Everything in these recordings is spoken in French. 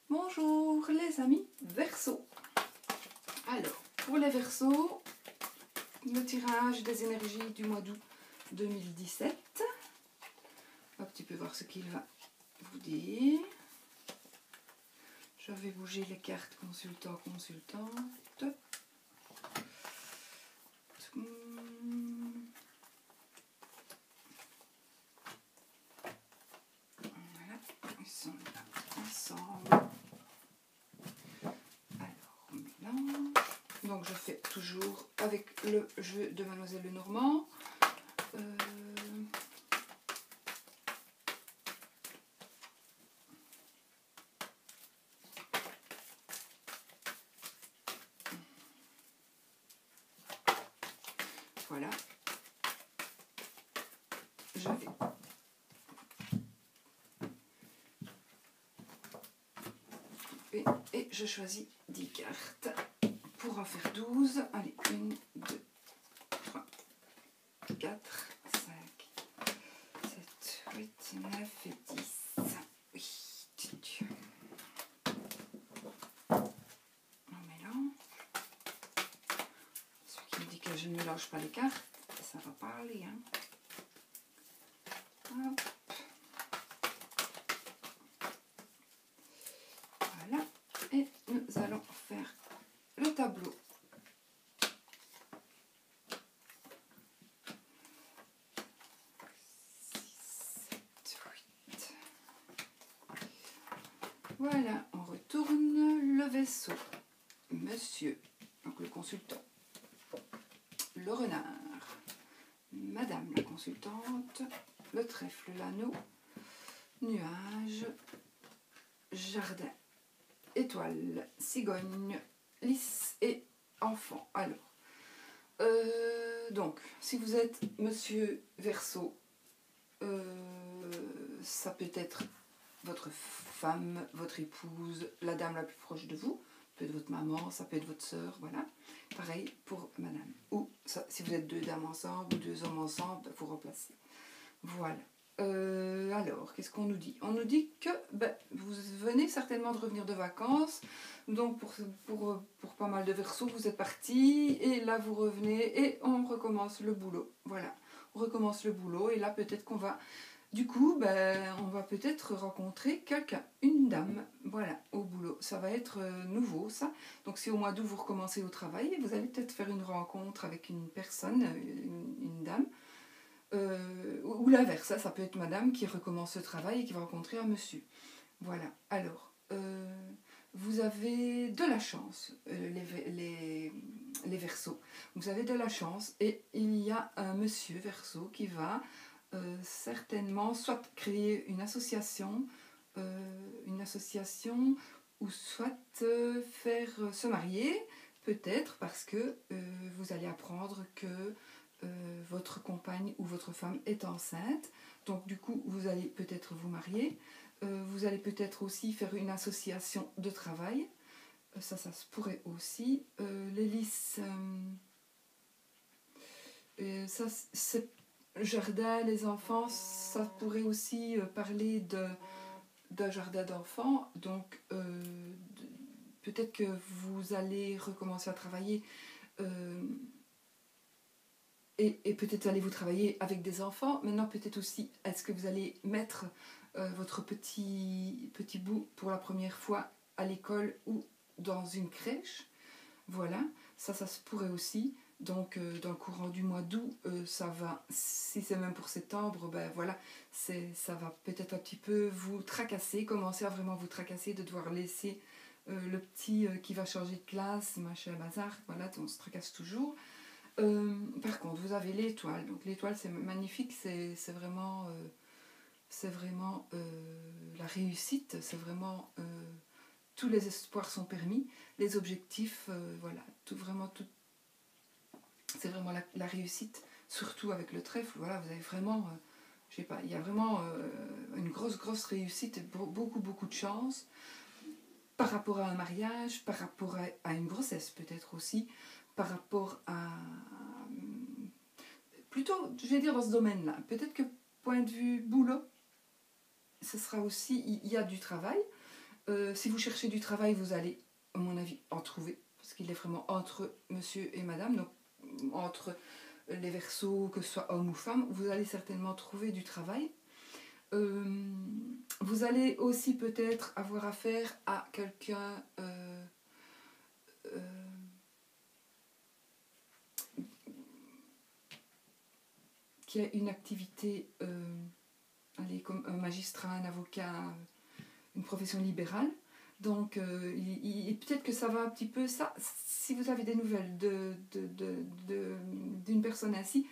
Bonjour les amis Verseau. Alors, pour les Verseaux, le tirage des énergies du mois d'août 2017. Un petit peu voir ce qu'il va vous dire. Je vais bouger les cartes consultant-consultante. Voilà, ils sont là ensemble. Alors, on mélange. Donc je fais toujours avec le jeu de Mademoiselle Lenormand. Voilà. Je vais couper et je choisis 10 cartes pour en faire 12. Allez, 1, 2, 3, 4, 5, 7, 8, 9 et 10. Oui. On mélange. Celui qui me dit que je ne mélange pas les cartes, ça va pas aller. Hein. Hop. Voilà. Et nous allons faire le tableau. Voilà, on retourne le vaisseau. Monsieur, donc le consultant. Le renard. Madame la consultante. Le trèfle, l'anneau. Nuage. Jardin. Étoile. Cigogne. Lys et enfant. Alors, donc, si vous êtes Monsieur Verseau, ça peut être votre femme, votre épouse, la dame la plus proche de vous, ça peut être votre maman, ça peut être votre sœur, voilà. Pareil pour madame. Ou ça, si vous êtes deux dames ensemble ou deux hommes ensemble, vous remplacez. Voilà. Alors, qu'est-ce qu'on nous dit? On nous dit que vous venez certainement de revenir de vacances, donc pour pas mal de Verseaux, vous êtes partis, et là vous revenez, et on recommence le boulot. Voilà, on recommence le boulot, et là peut-être qu'on va... Du coup, on va peut-être rencontrer quelqu'un, une dame, voilà, au boulot. Ça va être nouveau, ça. Donc si au mois d'août, vous recommencez au travail, vous allez peut-être faire une rencontre avec une personne, une dame, ou l'inverse, ça peut être madame qui recommence le travail et qui va rencontrer un monsieur. Voilà, alors, vous avez de la chance, les Verseaux. Vous avez de la chance, et il y a un monsieur Verseau qui va... certainement soit créer une association ou soit faire se marier, peut-être parce que vous allez apprendre que votre compagne ou votre femme est enceinte, donc du coup vous allez peut-être vous marier, vous allez peut-être aussi faire une association de travail, ça se pourrait aussi, les lys, ça c'est jardin, les enfants, ça pourrait aussi parler d'un jardin d'enfants. Donc, peut-être que vous allez recommencer à travailler et peut-être allez-vous travailler avec des enfants. Maintenant, peut-être aussi, est-ce que vous allez mettre votre petit bout pour la première fois à l'école ou dans une crèche? Voilà, ça se pourrait aussi. Donc, dans le courant du mois d'août, ça va, si c'est même pour septembre, voilà, ça va peut-être un petit peu vous tracasser, commencer à vraiment vous tracasser, de devoir laisser le petit qui va changer de classe, machin, bazar, voilà, on se tracasse toujours. Par contre, vous avez l'étoile, donc l'étoile c'est magnifique, c'est vraiment la réussite, c'est vraiment... tous les espoirs sont permis, les objectifs, voilà, tout, c'est vraiment la réussite, surtout avec le trèfle, voilà, vous avez vraiment, je sais pas, il y a vraiment une grosse réussite, et beaucoup de chance, par rapport à un mariage, par rapport à une grossesse peut-être aussi, par rapport à, plutôt, je vais dire dans ce domaine-là, peut-être que point de vue boulot, ce sera aussi, il y a du travail, Si vous cherchez du travail, vous allez, à mon avis, en trouver. Parce qu'il est vraiment entre monsieur et madame. Donc, entre les Verseaux, que ce soit homme ou femme, vous allez certainement trouver du travail. Vous allez aussi peut-être avoir affaire à quelqu'un qui a une activité, allez, comme un magistrat, un avocat, une profession libérale. Donc, peut-être que ça va un petit peu... Ça, si vous avez des nouvelles d'une personne ainsi,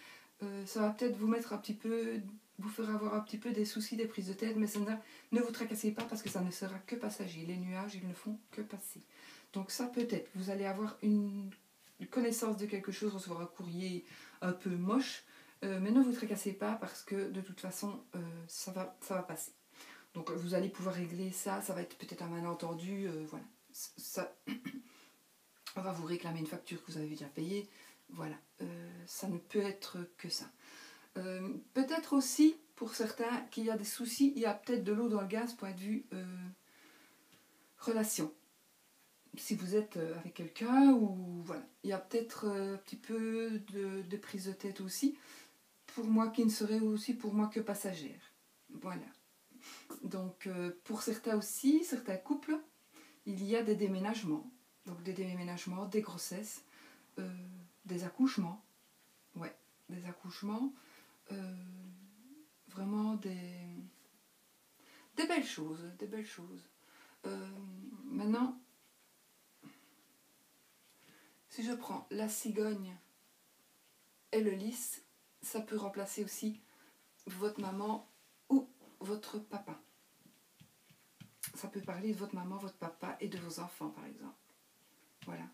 ça va peut-être vous mettre un petit peu... vous faire avoir un petit peu des soucis, des prises de tête, mais ça ne vous tracassez pas parce que ça ne sera que passager. Les nuages, ils ne font que passer. Donc ça, peut-être, vous allez avoir une connaissance de quelque chose, recevoir un courrier un peu moche, mais ne vous tracassez pas parce que de toute façon, ça va passer. Donc vous allez pouvoir régler ça, ça va être peut-être un malentendu, voilà. Ça, on va vous réclamer une facture que vous avez déjà payée, voilà. Ça ne peut être que ça. Peut-être aussi, pour certains, qu'il y a des soucis, il y a peut-être de l'eau dans le gaz, point de vue relation. Si vous êtes avec quelqu'un, ou voilà, il y a peut-être un petit peu de prise de tête aussi, pour moi qui ne serait aussi pour moi que passagère. Voilà. Donc pour certains aussi, certains couples, il y a des déménagements. Donc des déménagements, des grossesses, des accouchements. Ouais, des accouchements. Vraiment des belles choses, des belles choses. Maintenant, si je prends la cigogne et le lys, ça peut remplacer aussi votre maman ou votre papa. Ça peut parler de votre maman, votre papa et de vos enfants, par exemple. Voilà.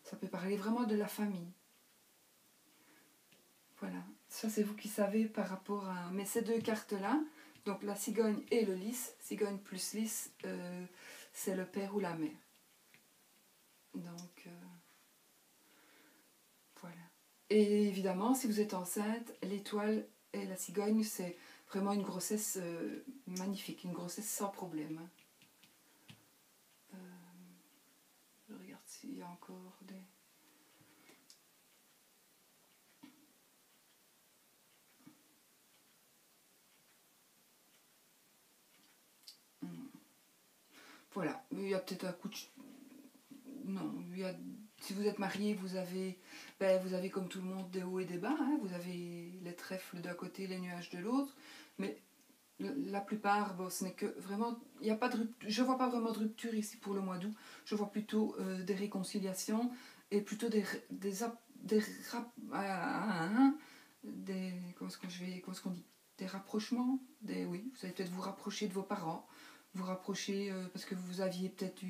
Ça peut parler vraiment de la famille. Voilà. Ça, c'est vous qui savez par rapport à... Mais ces deux cartes-là, donc la cigogne et le lys, cigogne plus lys, c'est le père ou la mère. Donc, voilà. Et évidemment, si vous êtes enceinte, l'étoile et la cigogne, c'est vraiment une grossesse magnifique, une grossesse sans problème. Je regarde s'il y a encore des... Voilà, il y a peut-être un coup de... Non, il y a... si vous êtes marié, vous avez comme tout le monde des hauts et des bas, hein. Vous avez les trèfles d'un côté, les nuages de l'autre, mais la plupart, bon, ce n'est que vraiment... Il y a pas de rupture, je ne vois pas vraiment de rupture ici pour le mois d'août, je vois plutôt des réconciliations et plutôt des comment est-ce qu'on dit, des rapprochements, oui, vous allez peut-être vous rapprocher de vos parents, vous rapprocher parce que vous êtes peut-être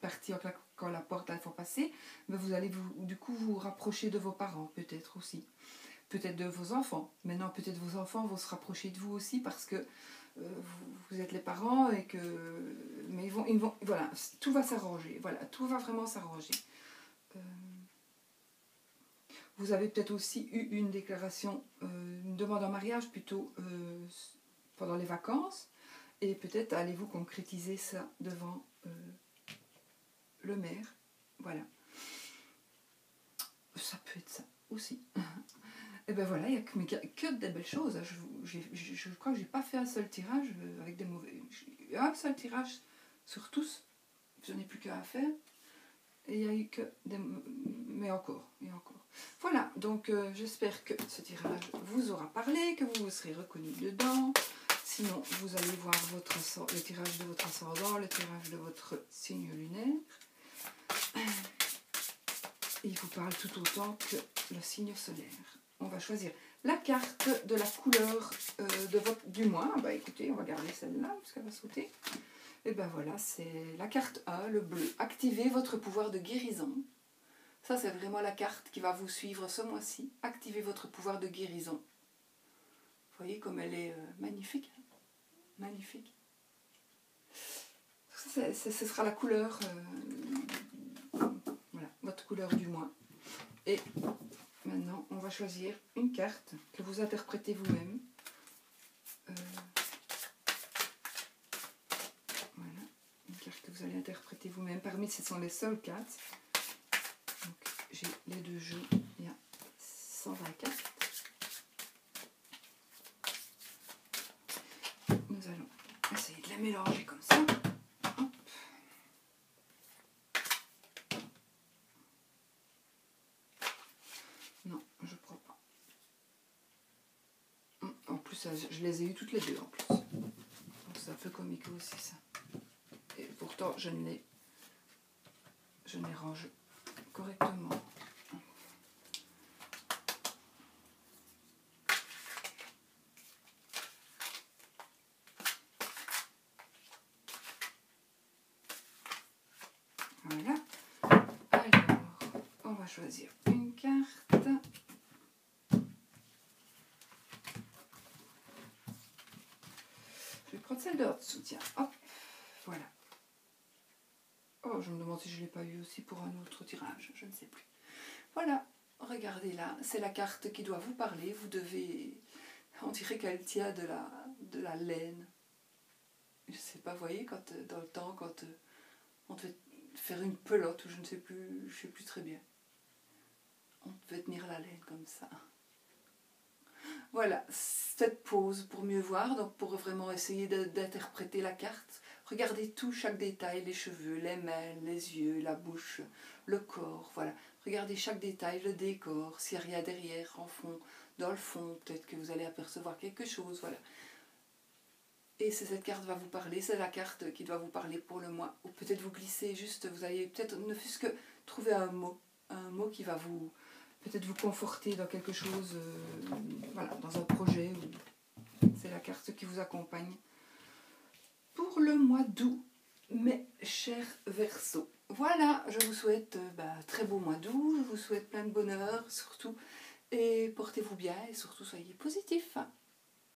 parti quand la porte a fois passée, mais vous allez du coup vous rapprocher de vos parents, peut-être aussi, peut-être de vos enfants. Maintenant, peut-être vos enfants vont se rapprocher de vous aussi parce que vous êtes les parents et que, mais ils vont, voilà, tout va s'arranger, voilà, tout va vraiment s'arranger. Vous avez peut-être aussi eu une déclaration, une demande en mariage plutôt pendant les vacances, et peut-être allez-vous concrétiser ça devant le maire. Voilà. Ça peut être ça aussi. Et ben voilà, il n'y a que des belles choses. Je crois que j'ai pas fait un seul tirage avec des mauvais. Un seul tirage sur tous. Je n'ai plus qu'à faire. Et il n'y a eu que des... Mais encore, et encore. Voilà, donc j'espère que ce tirage vous aura parlé, que vous vous serez reconnu dedans. Sinon, vous allez voir le tirage de votre ascendant, le tirage de votre signe lunaire. Et il vous parle tout autant que le signe solaire. On va choisir la carte de la couleur du mois. Bah écoutez, on va garder celle-là, parce qu'elle va sauter. Et ben voilà, c'est la carte A, le bleu. Activez votre pouvoir de guérison. Ça, c'est vraiment la carte qui va vous suivre ce mois-ci. Activez votre pouvoir de guérison. Vous voyez comme elle est magnifique. Hein, magnifique. Ça, ce sera la couleur, voilà, votre couleur du mois. Et maintenant, on va choisir une carte que vous interprétez vous-même. Voilà. cartes que vous allez interpréter vous-même. Parmi ce sont les seules cartes. Donc, j'ai les deux jeux. Il y a 120 cartes. Nous allons essayer de les mélanger comme ça. Hop. Non, je crois pas. En plus, je les ai eues toutes les deux en plus. Donc c'est un peu comique aussi ça. Et pourtant, je les range correctement. Voilà. Alors, on va choisir une carte. Je vais prendre celle de haute soutien. Hop, voilà. Oh, je me demande si je ne l'ai pas eu aussi pour un autre tirage, je ne sais plus. Voilà, regardez là, c'est la carte qui doit vous parler. Vous devez, on dirait qu'elle tient de la laine. Je ne sais pas, vous voyez, quand dans le temps, quand on devait faire une pelote, ou je ne sais plus très bien. On devait tenir la laine comme ça. Voilà, cette pause pour mieux voir, donc pour vraiment essayer d'interpréter la carte. Regardez tout, chaque détail, les cheveux, les mains, les yeux, la bouche, le corps, voilà. Regardez chaque détail, le décor, s'il n'y a rien derrière, en fond, dans le fond, peut-être que vous allez apercevoir quelque chose, voilà. Et cette carte va vous parler, c'est la carte qui doit vous parler pour le mois. Ou peut-être vous glissez juste, vous allez peut-être ne fût-ce que trouver un mot qui va vous peut-être vous conforter dans quelque chose, voilà, dans un projet. C'est la carte qui vous accompagne pour le mois d'août, mes chers Verseaux. Voilà, je vous souhaite très beau mois d'août, je vous souhaite plein de bonheur surtout, et portez-vous bien et surtout soyez positifs.